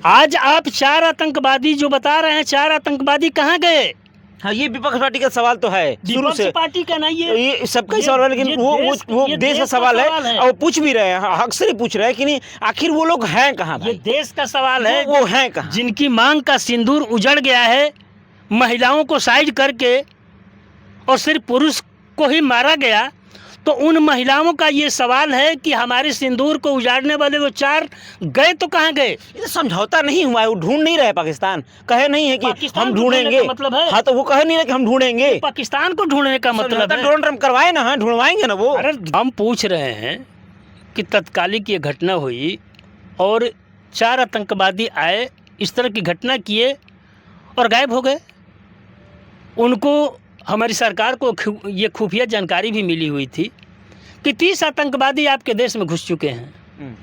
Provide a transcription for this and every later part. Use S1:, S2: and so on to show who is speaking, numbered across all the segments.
S1: आज आप 4 आतंकवादी जो बता रहे हैं, 4 आतंकवादी कहाँ गए?
S2: हाँ, ये विपक्ष पार्टी का सवाल तो है शुरू
S1: विपक्ष
S2: से।
S1: पार्टी का नहीं है,
S2: ये सबका ही सवाल है, लेकिन वो देश का सवाल है और वो पूछ भी रहे हैं, हक से ही पूछ रहे हैं कि नहीं आखिर वो लोग हैं कहाँ
S1: ये
S2: भाई?
S1: देश का सवाल है।
S2: वो हैं कहाँ?
S1: जिनकी मांग का सिंदूर उजड़ गया है, महिलाओं को साइड करके और सिर्फ पुरुष को ही मारा गया, तो उन महिलाओं का ये सवाल है कि हमारे सिंदूर को उजाड़ने वाले वो 4 गए तो कहाँ गए?
S2: ये तो समझौता नहीं हुआ है, वो ढूंढ नहीं रहे पाकिस्तान, कहे नहीं है कि
S1: पाकिस्तान
S2: हम
S1: को ढूंढने
S2: ढूंढेंगे।
S1: का मतलब है?
S2: हाँ, तो वो कहे नहीं है कि हम ढूंढेंगे,
S1: पाकिस्तान को ढूंढने का मतलब है।
S2: डोनाल्ड ट्रम्प करवाए ना, हाँ ढूंढवाएंगे ना वो।
S1: अरे हम पूछ रहे हैं कि तत्कालिक ये घटना हुई और 4 आतंकवादी आए, इस तरह की घटना किए और गायब हो गए। उनको हमारी सरकार को ये खुफिया जानकारी भी मिली हुई थी कि 30 आतंकवादी आपके देश में घुस चुके हैं।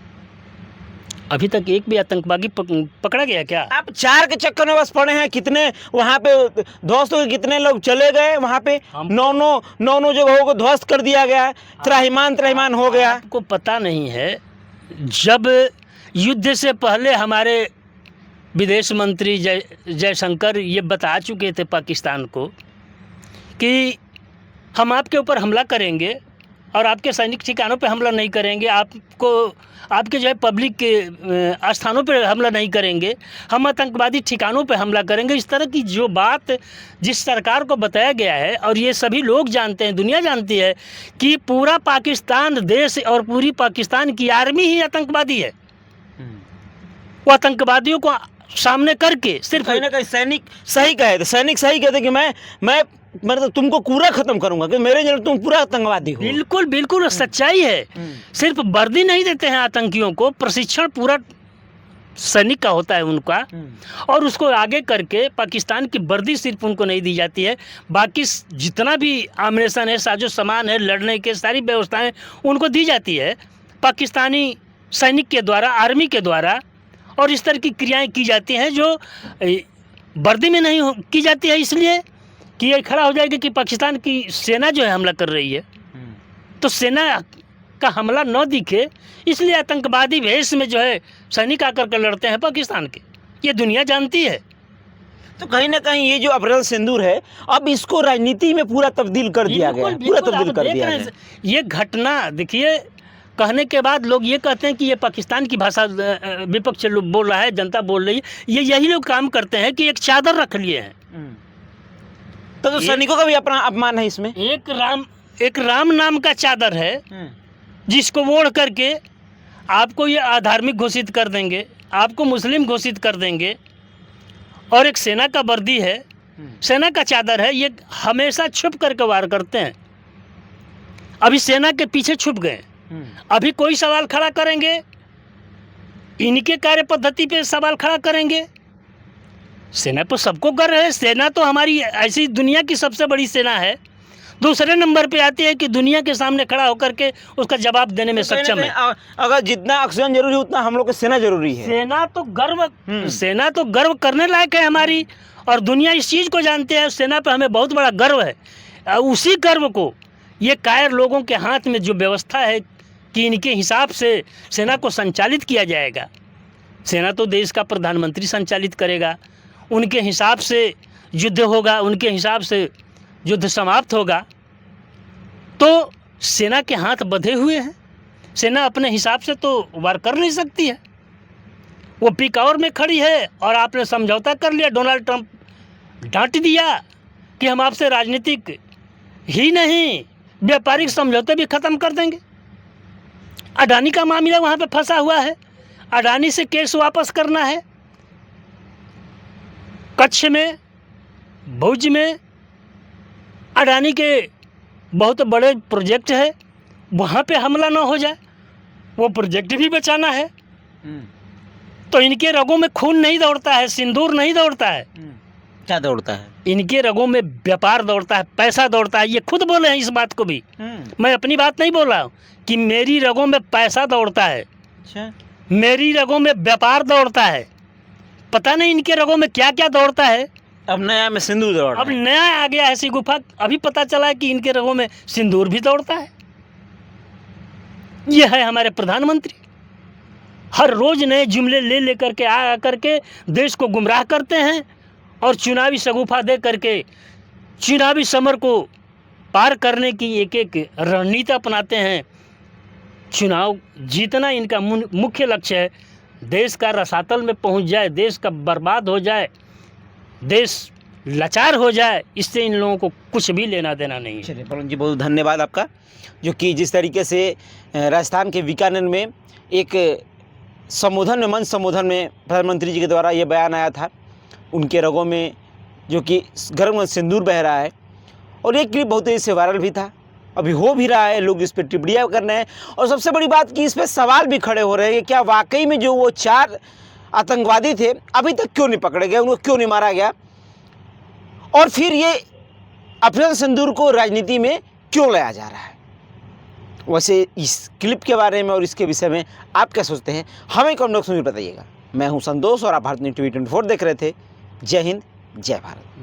S1: अभी तक एक भी आतंकवादी पकड़ा गया क्या? आप
S2: 4 के चक्कर में बस पड़े हैं। कितने वहाँ पे दोस्तों के कितने लोग चले गए वहाँ पे, 9 जगहों को ध्वस्त कर दिया गया, त्राहिमाम हो गया।
S1: आपको पता नहीं है, जब युद्ध से पहले हमारे विदेश मंत्री जयशंकर ये बता चुके थे पाकिस्तान को कि हम आपके ऊपर हमला करेंगे और आपके सैनिक ठिकानों पे हमला नहीं करेंगे, आपके जो है पब्लिक के स्थानों पे हमला नहीं करेंगे, हम आतंकवादी ठिकानों पे हमला करेंगे। इस तरह की जो बात जिस सरकार को बताया गया है, और ये सभी लोग जानते हैं, दुनिया जानती है कि पूरा पाकिस्तान देश और पूरी पाकिस्तान की आर्मी ही आतंकवादी है। वो आतंकवादियों को सामने करके सिर्फ
S2: कहीं ना कहीं सैनिक सही कहते कि मैं मतलब तुमको पूरा खत्म करूंगा कि मेरे जब तुम पूरा आतंकवादी हो।
S1: बिल्कुल बिल्कुल सच्चाई है। सिर्फ वर्दी नहीं देते हैं आतंकियों को, प्रशिक्षण पूरा सैनिक का होता है उनका, और उसको आगे करके पाकिस्तान की वर्दी सिर्फ उनको नहीं दी जाती है, बाकी जितना भी आमनेशन है, साजो सामान है, लड़ने के सारी व्यवस्थाएं उनको दी जाती है पाकिस्तानी सैनिक के द्वारा, आर्मी के द्वारा। और इस तरह की क्रियाएं की जाती हैं जो वर्दी में नहीं की जाती है, इसलिए कि ये खड़ा हो जाएगा कि पाकिस्तान की सेना जो है हमला कर रही है, तो सेना का हमला न दिखे, इसलिए आतंकवादी वेश में जो है सैनिक आकर कर लड़ते हैं पाकिस्तान के। ये दुनिया जानती है।
S2: तो कहीं ना कहीं ये जो ऑपरेशन सिंदूर है, अब इसको राजनीति में पूरा तब्दील कर दिया गया, पूरा तब्दील कर दिया गया।
S1: ये घटना देखिए, कहने के बाद लोग ये कहते हैं कि ये पाकिस्तान की भाषा विपक्ष बोल रहा है, जनता बोल रही है। ये यही लोग काम करते हैं कि एक चादर रख लिए हैं।
S2: तो सैनिकों का भी अपना अपमान है इसमें।
S1: एक राम नाम का चादर है, जिसको ओढ़ करके आपको ये अधार्मिक घोषित कर देंगे, आपको मुस्लिम घोषित कर देंगे। और एक सेना का वर्दी है, सेना का चादर है, ये हमेशा छुप करके वार करते हैं। अभी सेना के पीछे छुप गए, अभी कोई सवाल खड़ा करेंगे, इनके कार्य पद्धति पे सवाल खड़ा करेंगे। सेना तो सबको गर्व है, सेना तो हमारी ऐसी दुनिया की सबसे बड़ी सेना है। दूसरे नंबर पे आती है कि दुनिया के सामने खड़ा होकर के उसका जवाब देने में सक्षम है।
S2: अगर जितना ऑक्सीजन जरूरी है उतना हम लोग को सेना जरूरी है।
S1: सेना तो गर्व करने लायक है हमारी, और दुनिया इस चीज़ को जानते हैं। सेना पे हमें बहुत बड़ा गर्व है। उसी गर्व को ये कायर लोगों के हाथ में जो व्यवस्था है कि इनके हिसाब से सेना को संचालित किया जाएगा। सेना तो देश का प्रधानमंत्री संचालित करेगा, उनके हिसाब से युद्ध होगा, उनके हिसाब से युद्ध समाप्त होगा। तो सेना के हाथ बंधे हुए हैं, सेना अपने हिसाब से तो वार कर नहीं सकती है। वो पिकावर में खड़ी है और आपने समझौता कर लिया, डोनाल्ड ट्रंप डांट दिया कि हम आपसे राजनीतिक ही नहीं व्यापारिक समझौते भी ख़त्म कर देंगे। अडानी का मामला वहाँ पे फंसा हुआ है, अडानी से केस वापस करना है। कच्छ में, भुज में अडानी के बहुत बड़े प्रोजेक्ट है, वहाँ पे हमला ना हो जाए, वो प्रोजेक्ट भी बचाना है। तो इनके रगों में खून नहीं दौड़ता है, सिंदूर नहीं दौड़ता है।
S2: क्या दौड़ता है?
S1: इनके रगों में व्यापार दौड़ता है, पैसा दौड़ता है। ये खुद बोले हैं इस बात को भी, मैं अपनी बात नहीं बोल रहा हूँ कि मेरी रगों में पैसा दौड़ता है।
S2: अच्छा,
S1: मेरी रगों में व्यापार दौड़ता है। पता नहीं इनके रगों में क्या क्या दौड़ता है।
S2: अब नया में सिंदूर दौड़,
S1: अब नया आ गया है गुफा। अभी पता चला है कि इनके रगों में सिंदूर भी दौड़ता है। ये है हमारे प्रधानमंत्री। हर रोज़ नए जुमले ले लेकर के आ करके देश को गुमराह करते हैं और चुनावी शगुफा दे करके चुनावी समर को पार करने की एक एक रणनीति अपनाते हैं। चुनाव जीतना इनका मुख्य लक्ष्य है। देश का रसातल में पहुंच जाए, देश का बर्बाद हो जाए, देश लाचार हो जाए, इससे इन लोगों को कुछ भी लेना देना नहीं है।
S2: चलिए पवन जी, बहुत धन्यवाद आपका, जो कि जिस तरीके से राजस्थान के बीकानेर में एक संबोधन में, मंच संबोधन में प्रधानमंत्री जी के द्वारा ये बयान आया था, उनके रगों में जो कि गर्म सिंदूर बह रहा है, और एक क्लिप बहुत तेज़ी से वायरल भी था, अभी हो भी रहा है, लोग इस पर टिप्पणियाँ कर रहे हैं, और सबसे बड़ी बात कि इस पर सवाल भी खड़े हो रहे हैं कि क्या वाकई में जो वो 4 आतंकवादी थे अभी तक क्यों नहीं पकड़े गए, उनको क्यों नहीं मारा गया, और फिर ये ऑपरेशन सिंदूर को राजनीति में क्यों लाया जा रहा है। वैसे इस क्लिप के बारे में और इसके विषय में आप क्या सोचते हैं, हमें कमेंट बॉक्स में बताइएगा। मैं हूं संतोष और आप भारत न्यूज़ TV 24 देख रहे थे। जय हिंद, जय भारत।